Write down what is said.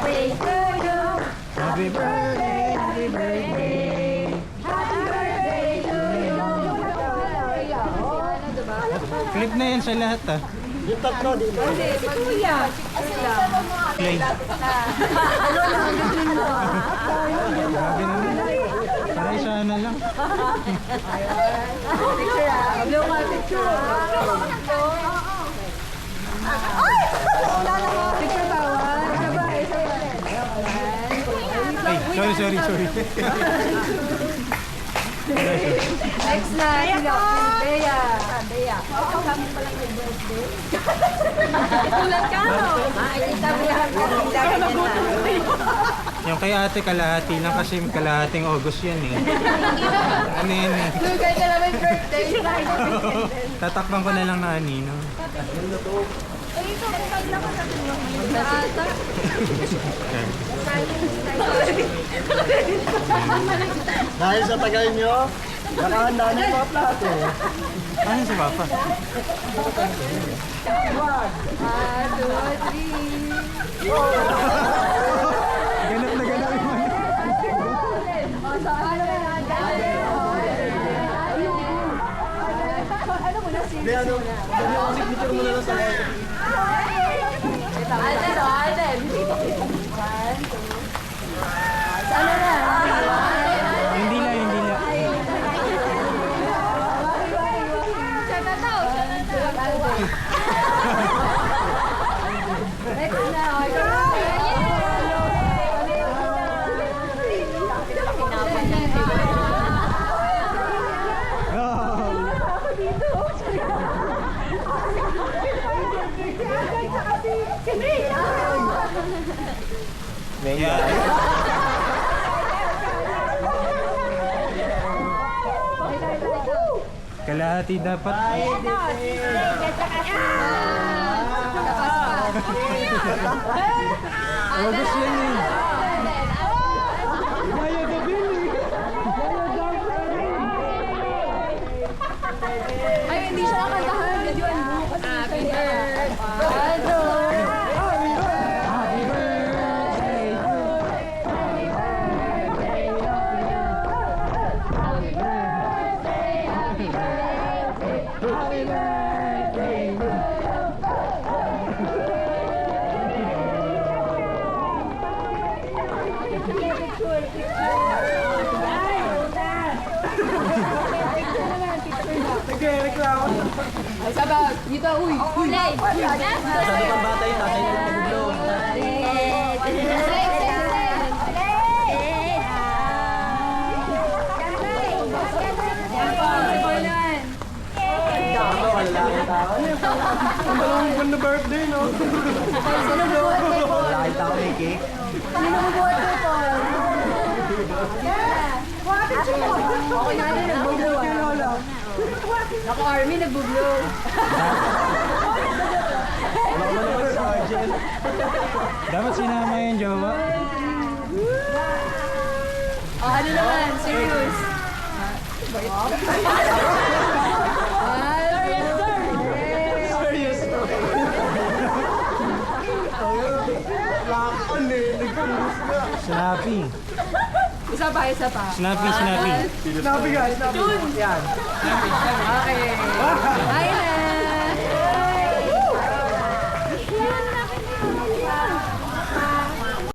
birthday to you. Happy birthday, happy birthday. Happy birthday to you. Clip na yan sa lahat ah. Yung tatlo, di ba? Si Kuya. Play. Grabe naman. Parang isa na lang. Picture ah. Blow ka picture. Picture bawal. Sabay, sabay. Ay, sorry. Next na sila. Bea. Bea. Kami pala may birthday. Kulat ka, no? Makikita mo yan. Yung kay ate kalahati lang kasi kalahating August yan eh. Ano yan eh. Lugay ka naman birthday. Tatakpan ko na lang na anino. Ay, ito, kung lang ko sa tulong mo. Ata. Dahil sa tagal nyo, nakahanda na yung mga plato. Ano si Papa? 1, 2, 3. Ganap na ganap yung ano. Hindi, ano, signature mo na lang sa live. Alden, Alden. 1, 2. Sana na. Hindi na. Sana daw. Next na. Yeah. Kalahati dapat. August yan eh. Maya gabil eh. Ay, hindi siya nakantahan. Yun. Happy birthday. Nagre-reklamo. Ay, sabag. Dito, uy. Play. Sabi pang bata yung tatay yung pagbublong. Ako, wala akong tao. Ang dalawang buwan na birthday, no? Wala akong tao may cake. Ako na rin nagbublo. Ako Army nagbublo. Wala ko naman sergeant. Dapat sinama yung jowa. Oh, ano naman? Serious. Serious to. Lakon eh. Nagpumus na. Snappy. Isa pa. Snappy. Snappy guys, snappy. Yan. Okay. Ay,